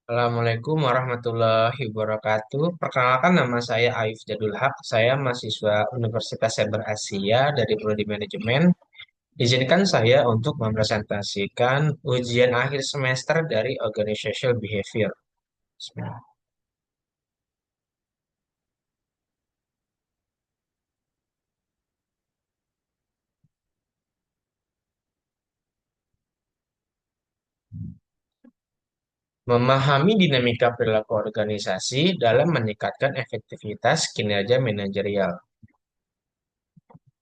Assalamualaikum warahmatullahi wabarakatuh. Perkenalkan nama saya Aif Jadul Haq. Saya mahasiswa Universitas Saber Asia dari Prodi Manajemen. Izinkan saya untuk mempresentasikan ujian akhir semester dari Organizational Behavior. Bismillah. Memahami dinamika perilaku organisasi dalam meningkatkan efektivitas kinerja manajerial.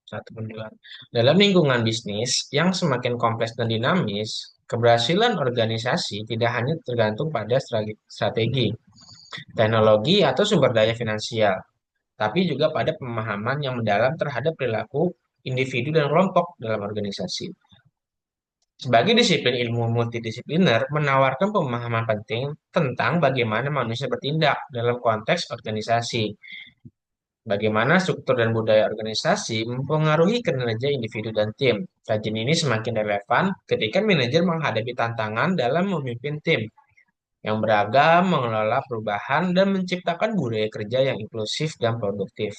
Satu penjualan. Dalam lingkungan bisnis yang semakin kompleks dan dinamis, keberhasilan organisasi tidak hanya tergantung pada strategi, teknologi, atau sumber daya finansial, tapi juga pada pemahaman yang mendalam terhadap perilaku individu dan kelompok dalam organisasi. Sebagai disiplin ilmu multidisipliner menawarkan pemahaman penting tentang bagaimana manusia bertindak dalam konteks organisasi. Bagaimana struktur dan budaya organisasi mempengaruhi kinerja individu dan tim. Kajian ini semakin relevan ketika manajer menghadapi tantangan dalam memimpin tim yang beragam, mengelola perubahan, dan menciptakan budaya kerja yang inklusif dan produktif.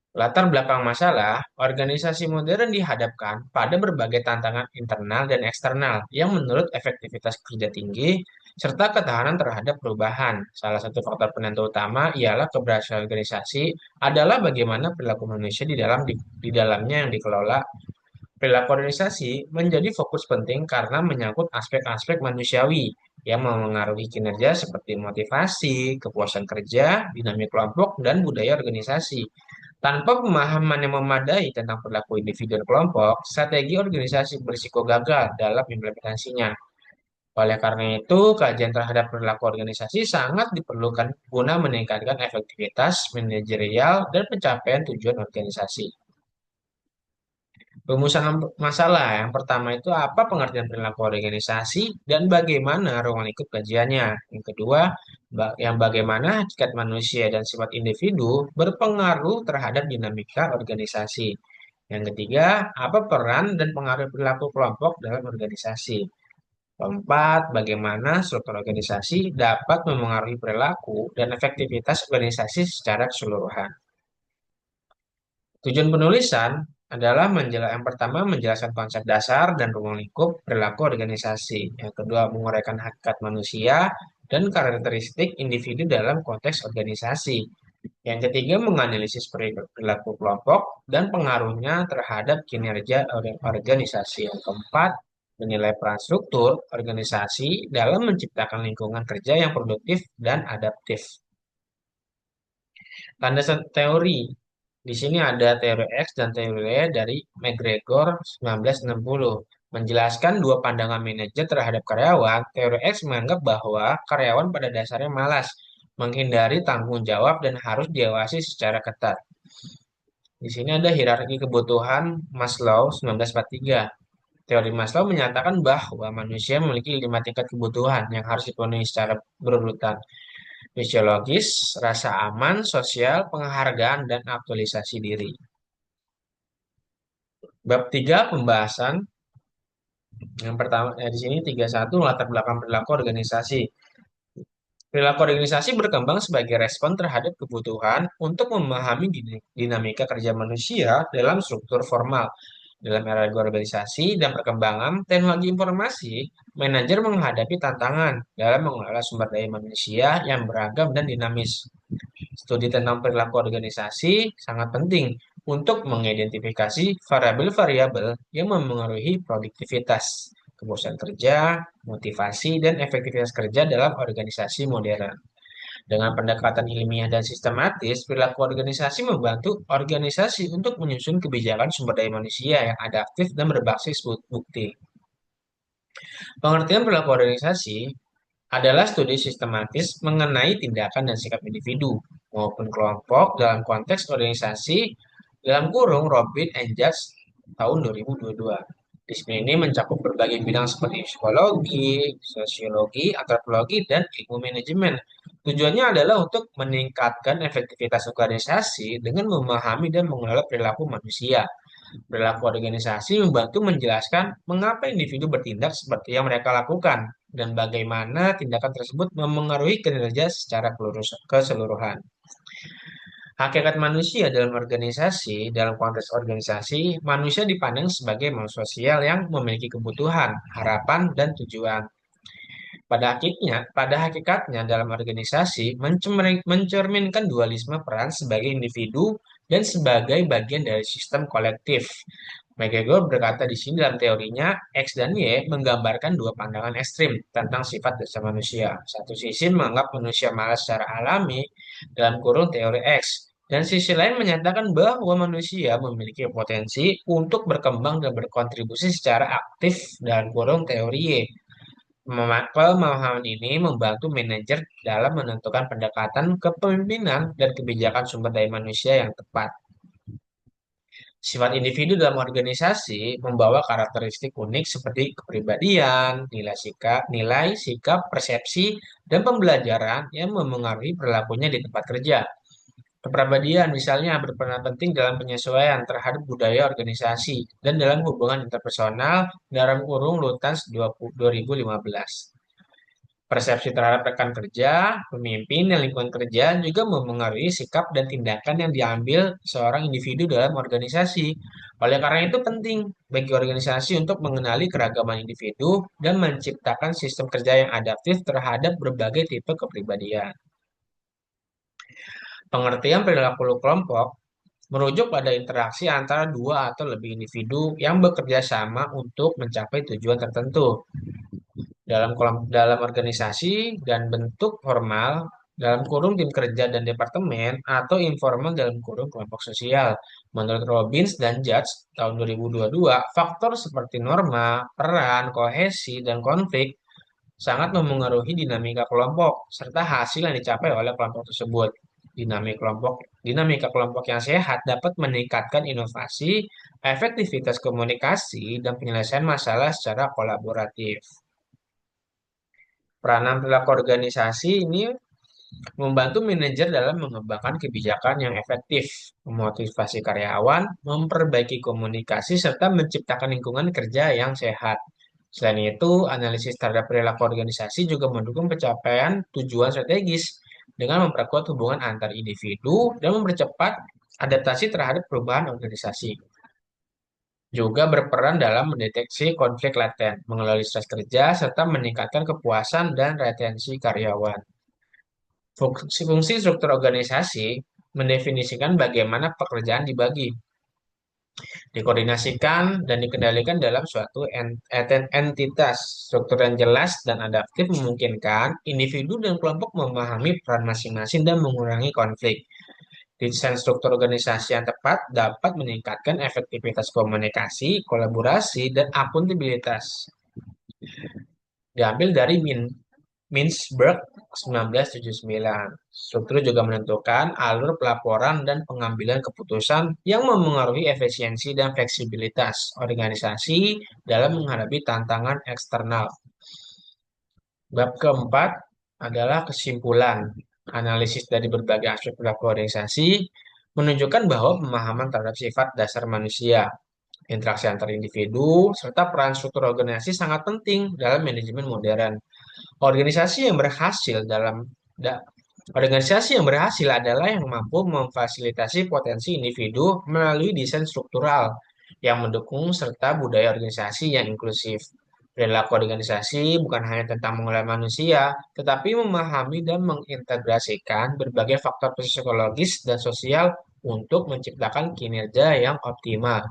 Latar belakang masalah, organisasi modern dihadapkan pada berbagai tantangan internal dan eksternal yang menurut efektivitas kerja tinggi serta ketahanan terhadap perubahan. Salah satu faktor penentu utama ialah keberhasilan organisasi adalah bagaimana perilaku manusia di dalamnya yang dikelola. Perilaku organisasi menjadi fokus penting karena menyangkut aspek-aspek manusiawi yang memengaruhi kinerja seperti motivasi, kepuasan kerja, dinamik kelompok, dan budaya organisasi. Tanpa pemahaman yang memadai tentang perilaku individu dan kelompok, strategi organisasi berisiko gagal dalam implementasinya. Oleh karena itu, kajian terhadap perilaku organisasi sangat diperlukan guna meningkatkan efektivitas manajerial dan pencapaian tujuan organisasi. Rumusan masalah yang pertama itu apa pengertian perilaku organisasi dan bagaimana ruang lingkup kajiannya. Yang kedua, yang bagaimana hakikat manusia dan sifat individu berpengaruh terhadap dinamika organisasi. Yang ketiga, apa peran dan pengaruh perilaku kelompok dalam organisasi. Keempat, bagaimana struktur organisasi dapat memengaruhi perilaku dan efektivitas organisasi secara keseluruhan. Tujuan penulisan adalah yang pertama menjelaskan konsep dasar dan ruang lingkup perilaku organisasi. Yang kedua, menguraikan hakikat manusia dan karakteristik individu dalam konteks organisasi. Yang ketiga, menganalisis perilaku kelompok dan pengaruhnya terhadap kinerja organisasi. Yang keempat, menilai peran struktur organisasi dalam menciptakan lingkungan kerja yang produktif dan adaptif. Landasan teori. Di sini ada teori X dan teori Y dari McGregor 1960. Menjelaskan dua pandangan manajer terhadap karyawan, teori X menganggap bahwa karyawan pada dasarnya malas, menghindari tanggung jawab dan harus diawasi secara ketat. Di sini ada hierarki kebutuhan Maslow 1943. Teori Maslow menyatakan bahwa manusia memiliki 5 tingkat kebutuhan yang harus dipenuhi secara berurutan. Fisiologis, rasa aman, sosial, penghargaan, dan aktualisasi diri. Bab 3 pembahasan yang pertama di sini 31 latar belakang perilaku organisasi. Perilaku organisasi berkembang sebagai respon terhadap kebutuhan untuk memahami dinamika kerja manusia dalam struktur formal. Dalam era globalisasi dan perkembangan teknologi informasi, manajer menghadapi tantangan dalam mengelola sumber daya manusia yang beragam dan dinamis. Studi tentang perilaku organisasi sangat penting untuk mengidentifikasi variabel-variabel yang memengaruhi produktivitas, kepuasan kerja, motivasi, dan efektivitas kerja dalam organisasi modern. Dengan pendekatan ilmiah dan sistematis, perilaku organisasi membantu organisasi untuk menyusun kebijakan sumber daya manusia yang adaptif dan berbasis bukti. Pengertian perilaku organisasi adalah studi sistematis mengenai tindakan dan sikap individu maupun kelompok dalam konteks organisasi dalam kurung Robin and Judge tahun 2022. Disiplin ini mencakup berbagai bidang seperti psikologi, sosiologi, antropologi, dan ilmu manajemen. Tujuannya adalah untuk meningkatkan efektivitas organisasi dengan memahami dan mengelola perilaku manusia. Perilaku organisasi membantu menjelaskan mengapa individu bertindak seperti yang mereka lakukan dan bagaimana tindakan tersebut memengaruhi kinerja secara keseluruhan. Hakikat manusia dalam organisasi, dalam konteks organisasi, manusia dipandang sebagai makhluk sosial yang memiliki kebutuhan, harapan, dan tujuan. Pada hakikatnya dalam organisasi mencerminkan dualisme peran sebagai individu dan sebagai bagian dari sistem kolektif. McGregor berkata di sini dalam teorinya, X dan Y menggambarkan dua pandangan ekstrim tentang sifat dasar manusia. Satu sisi menganggap manusia malas secara alami dalam kurung teori X, dan sisi lain menyatakan bahwa manusia memiliki potensi untuk berkembang dan berkontribusi secara aktif dalam kurung teori Y. Pemahaman ini membantu manajer dalam menentukan pendekatan kepemimpinan dan kebijakan sumber daya manusia yang tepat. Sifat individu dalam organisasi membawa karakteristik unik seperti kepribadian, nilai sikap, persepsi, dan pembelajaran yang memengaruhi perilakunya di tempat kerja. Kepribadian misalnya berperan penting dalam penyesuaian terhadap budaya organisasi dan dalam hubungan interpersonal dalam kurung Lutans 2015. Persepsi terhadap rekan kerja, pemimpin, dan lingkungan kerja juga memengaruhi sikap dan tindakan yang diambil seorang individu dalam organisasi. Oleh karena itu penting bagi organisasi untuk mengenali keragaman individu dan menciptakan sistem kerja yang adaptif terhadap berbagai tipe kepribadian. Pengertian perilaku kelompok merujuk pada interaksi antara dua atau lebih individu yang bekerja sama untuk mencapai tujuan tertentu. Dalam organisasi dan bentuk formal dalam kurung tim kerja dan departemen atau informal dalam kurung kelompok sosial. Menurut Robbins dan Judge tahun 2022, faktor seperti norma, peran, kohesi, dan konflik sangat memengaruhi dinamika kelompok serta hasil yang dicapai oleh kelompok tersebut. Dinamika kelompok yang sehat dapat meningkatkan inovasi, efektivitas komunikasi, dan penyelesaian masalah secara kolaboratif. Peranan perilaku organisasi ini membantu manajer dalam mengembangkan kebijakan yang efektif, memotivasi karyawan, memperbaiki komunikasi, serta menciptakan lingkungan kerja yang sehat. Selain itu, analisis terhadap perilaku organisasi juga mendukung pencapaian tujuan strategis dengan memperkuat hubungan antar individu dan mempercepat adaptasi terhadap perubahan organisasi. Juga berperan dalam mendeteksi konflik laten, mengelola stres kerja, serta meningkatkan kepuasan dan retensi karyawan. Fungsi struktur organisasi mendefinisikan bagaimana pekerjaan dibagi, dikoordinasikan, dan dikendalikan dalam suatu entitas. Struktur yang jelas dan adaptif memungkinkan individu dan kelompok memahami peran masing-masing dan mengurangi konflik. Desain struktur organisasi yang tepat dapat meningkatkan efektivitas komunikasi, kolaborasi, dan akuntabilitas. Diambil dari Mintzberg 1979. Struktur juga menentukan alur pelaporan dan pengambilan keputusan yang memengaruhi efisiensi dan fleksibilitas organisasi dalam menghadapi tantangan eksternal. Bab keempat adalah kesimpulan. Analisis dari berbagai aspek perilaku organisasi menunjukkan bahwa pemahaman terhadap sifat dasar manusia, interaksi antar individu, serta peran struktur organisasi sangat penting dalam manajemen modern. Organisasi yang berhasil dalam da- Organisasi yang berhasil adalah yang mampu memfasilitasi potensi individu melalui desain struktural yang mendukung serta budaya organisasi yang inklusif. Perilaku organisasi bukan hanya tentang mengelola manusia, tetapi memahami dan mengintegrasikan berbagai faktor psikologis dan sosial untuk menciptakan kinerja yang optimal.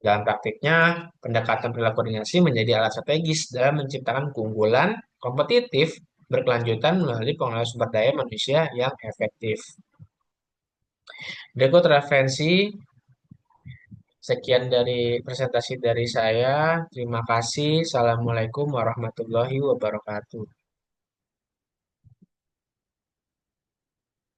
Dalam praktiknya, pendekatan perilaku organisasi menjadi alat strategis dalam menciptakan keunggulan kompetitif berkelanjutan melalui pengelolaan sumber daya manusia yang efektif. Berikut referensi. Sekian dari presentasi dari saya. Terima kasih. Assalamualaikum warahmatullahi wabarakatuh.